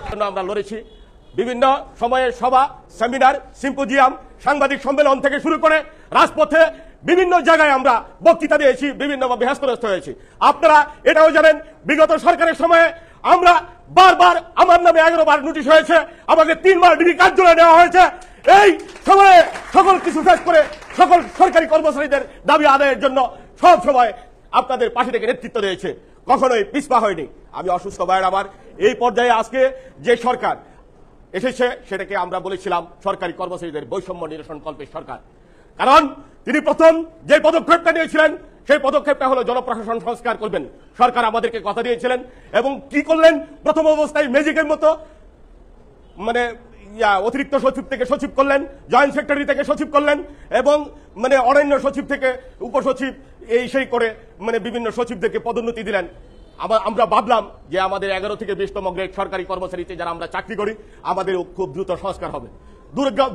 আমরা লড়েছি বিভিন্ন সময়ে সভা, সেমিনার, সিম্পোজিয়াম, সাংবাদিক সম্মেলন থেকে শুরু করে রাজপথে বিভিন্ন জায়গায় আমরা বক্তৃতা দিয়েছি, বিভিন্নভাবে হেস্তনেস্ত হয়েছি। আপনারা এটাও জানেন, বিগত সরকারের সময়ে আমরা বারবার আমার নামে 11 বার নোটিশ হয়েছে, আমাকে 3 বার ডিবি কার্যালয়ে নেওয়া হয়েছে। এই সময়ে সকল কিছু ফেস করে সকল সরকারি কর্মচারীদের দাবি আদায়ের জন্য সব সময় আপনাদের পাশে থেকে নেতৃত্ব দিয়েছে, কখনোই পিছপা হয়নি। আমি অসুস্থ ভাইয়ের আমার এই পর্যায়ে আজকে যে সরকার এসেছে সেটাকে আমরা বলেছিলাম সরকারি কর্মচারীদের বৈষম্য নিরসন কল্পের সরকার। কারণ তিনি প্রথম যে পদক্ষেপটা নিয়েছিলেন সেই পদক্ষেপটা হলো জনপ্রশাসন সংস্কার করবেন। সরকার আমাদেরকে কথা দিয়েছিলেন এবং কি করলেন, প্রথম অবস্থায় ম্যাজিকের মতো মানে অতিরিক্ত সচিব থেকে সচিব করলেন, জয়েন্ট সেক্রেটারি থেকে সচিব করলেন এবং মানে অরণ্য সচিব থেকে উপসচিব এই সেই করে মানে বিভিন্ন সচিবদেরকে পদোন্নতি দিলেন। আমরা ভাবলাম যে আমাদের 11 থেকে 20তম গ্রেড সরকারি কর্মচারীতে যারা আমরা চাকরি করি আমাদের খুব দ্রুত সংস্কার হবে।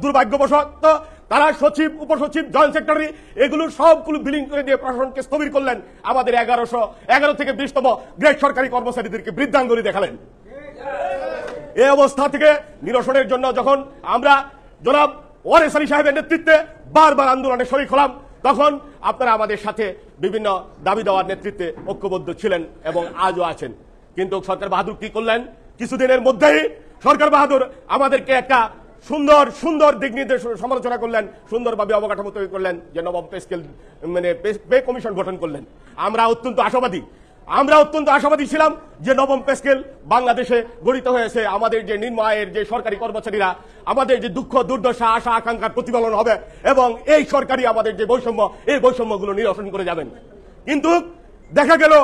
দুর্ভাগ্যবশত তারা সচিব, উপসচিব, জয়েন্ট সেক্রেটারি এগুলো সবগুলো বিলীন করে দিয়ে প্রশাসনকে স্থবির করলেন। আমাদের 11 থেকে 20তম গ্রেড সরকারি কর্মচারীদেরকে বৃদ্ধাঙ্গুলি দেখালেন। এই অবস্থা থেকে নিরসনের জন্য যখন আমরা জনাব ওয়ারেস আলী সাহেবের নেতৃত্বে বারবার আন্দোলনে শরীক হলাম, তখন আপনারা আমাদের সাথে বিভিন্ন দাবি দেওয়ার নেতৃত্বে ঐক্যবদ্ধ ছিলেন এবং আজও আছেন। কিন্তু সরকার বাহাদুর কি করলেন, কিছুদিনের মধ্যেই সরকার বাহাদুর আমাদেরকে একটা সুন্দর সুন্দর দিক নির্দেশ সমালোচনা করলেন, সুন্দরভাবে অবকাঠামো তৈরি করলেন, যে নবম পে স্কেল মানে পে কমিশন গঠন করলেন। আমরা অত্যন্ত আশাবাদী ছিলাম যে নবম পে স্কেল বাংলাদেশে গঠিত হয়েছে, আমাদের যে নিম্ন আয়ের যে সরকারি কর্মচারীরা আমাদের যে দুঃখ দুর্দশা আশা আকাঙ্ক্ষার প্রতিফলন হবে এবং এই সরকারি আমাদের যে বৈষম্য এই বৈষম্যগুলো নিরসন করে যাবেন। কিন্তু দেখা গেল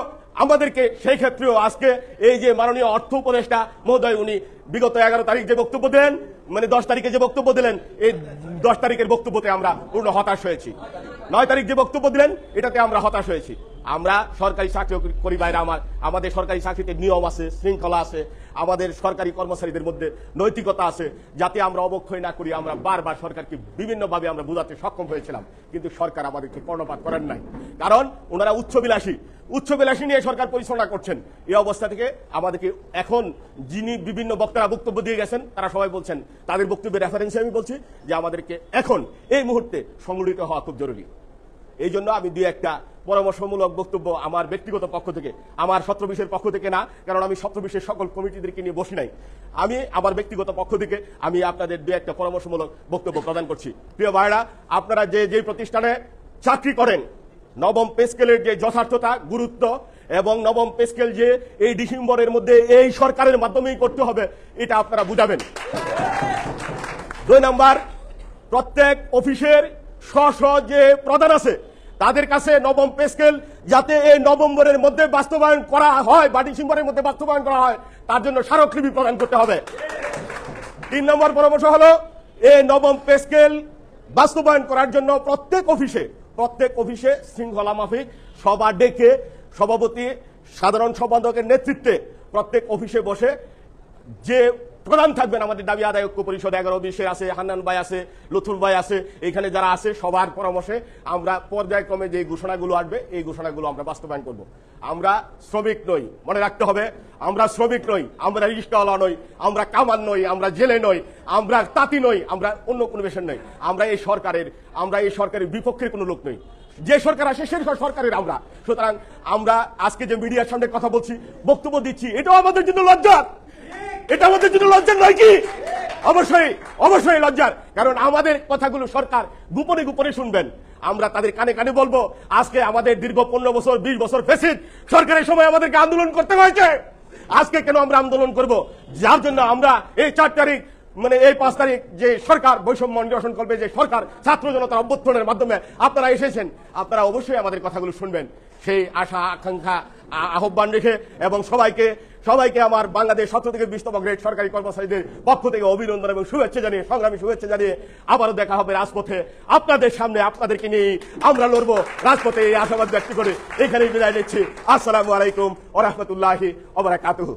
আমাদেরকে সেই ক্ষেত্রেও আজকে এই যে মাননীয় অর্থ উপদেষ্টা মহোদয় উনি বিগত 11 তারিখ যে বক্তব্য দিলেন, মানে 10 তারিখে যে বক্তব্য দিলেন, এই 10 তারিখের বক্তব্যতে আমরা পূর্ণ হতাশ হয়েছি। 9 তারিখ যে বক্তব্য দিলেন এটাতে আমরা হতাশ হয়েছি। আমরা সরকারি চাকরি করি ভাইরা আমার, আমাদের সরকারি চাকরিতে নিয়ম আছে, শৃঙ্খলা আছে, আমাদের সরকারি কর্মচারীদের মধ্যে নৈতিকতা আছে, যাতে আমরা অবক্ষয় না করি। আমরা বারবার সরকারকে বিভিন্নভাবে আমরা বোঝাতে সক্ষম হয়েছিলাম, কিন্তু সরকার আমাদেরকে কর্ণপাত করেন নাই। কারণ ওনারা উচ্চবিলাসী নিয়ে সরকার পরিচালনা করছেন। এই অবস্থা থেকে আমাদেরকে এখন যিনি বিভিন্ন বক্তারা বক্তব্য দিয়ে গেছেন তারা সবাই বলছেন, তাদের বক্তব্যের রেফারেন্সে আমি বলছি যে আমাদেরকে এখন এই মুহূর্তে সংগঠিত হওয়া খুব জরুরি। এই জন্য আমি দুই একটা পরামর্শমূলক বক্তব্য আমার ব্যক্তিগত পক্ষ থেকে, আমার সত্রবিশের পক্ষ থেকে না, কারণ আমি সত্রবিশের সকল কমিটিদেরকে নিয়ে বসি নাই, আমি আমার ব্যক্তিগত পক্ষ থেকে আমি আপনাদের দুই একটা পরামর্শমূলক বক্তব্য প্রদান করছি। প্রিয় ভাইরা, আপনারা যে প্রতিষ্ঠানে চাকরি করেন, নবম পে স্কেলের যে যথার্থতা, গুরুত্ব এবং নবম পে স্কেল যে এই ডিসেম্বরের মধ্যে এই সরকারের মাধ্যমেই করতে হবে এটা আপনারা বুঝাবেন। 2 নাম্বার, প্রত্যেক অফিসের স্ব যে প্রধান আছে তাদের কাছে নবম পে স্কেল যাতে এই নভেম্বরের মধ্যে বাস্তবায়ন করা হয় বা ডিসেম্বরের মধ্যে বাস্তবায়ন করা হয় তার জন্য স্মারকলিপি প্রদান করতে হবে। 3 নম্বর পরামর্শ হলো এই নবম পে স্কেল বাস্তবায়ন করার জন্য প্রত্যেক অফিসে শৃঙ্খলা মাফিক সভা ডেকে সভাপতি, সাধারণ সম্পাদকের নেতৃত্বে প্রত্যেক অফিসে বসে যে প্রধান থাকবেন, আমাদের দাবি আদায় ঐক্য পরিষদ 11-20 আছে, হান্নান ভাই আছে, লুথুর ভাই আছে, এখানে যারা আছে সবার পরামর্শে আমরা পর্যায়ক্রমে যে ঘোষণাগুলো আসবে এই ঘোষণাগুলো আমরা বাস্তবায়ন করব। আমরা শ্রমিক নই, মনে রাখতে হবে, আমরা শ্রমিক নই, আমরা রিক্সাওয়ালা নই, আমরা কামান নই, আমরা জেলে নই, আমরা তাঁতি নই, আমরা অন্য কোনো পেশার নই। আমরা এই সরকারের বিপক্ষের কোনো লোক নই। যে সরকার আসে সেই সরকারের আমরা। সুতরাং আমরা আজকে যে মিডিয়ার সামনে কথা বলছি, বক্তব্য দিচ্ছি, এটাও আমাদের জন্য লজ্জার। এটা আমাদের জন্য লজ্জার নয় কি? অবশ্যই লজ্জার। কারণ আমাদের কথাগুলো সরকার গোপনে শুনবেন, আমরা তাদের কানে কানে বলবো। আজকে আমাদের দীর্ঘ 15 বছর 20 বছর ফেসিড সরকারের সময় আমাদেরকে আন্দোলন করতে হয়েছে। আজকে কেন আমরা আন্দোলন করব? যার জন্য আমরা এই 4 তারিখ মানে এই 5 তারিখ যে সরকার বৈষম্য নিরসন করবে, যে সরকার ছাত্র জনতার অভ্যুত্থানের মাধ্যমে আপনারা এসেছেন, আপনারা অবশ্যই আমাদের কথাগুলো শুনবেন। সেই আশা আকাঙ্ক্ষা আহ্বান রেখে এবং সবাইকে আমার বাংলাদেশ 17 থেকে 20তম গ্রেড সরকারি কর্মচারীদের পক্ষ থেকে অভিনন্দন এবং সংগ্রামী শুভেচ্ছা জানিয়ে আবারও দেখা হবে রাজপথে আপনাদের সামনে। আপনাদেরকে নিয়ে আমরা লড়বো রাজপথে, এই আশাবাদ ব্যক্ত করে এখানেই বিদায় নিচ্ছি। আসসালামু আলাইকুম ওয়া রাহমাতুল্লাহি ওয়া বারাকাতুহু।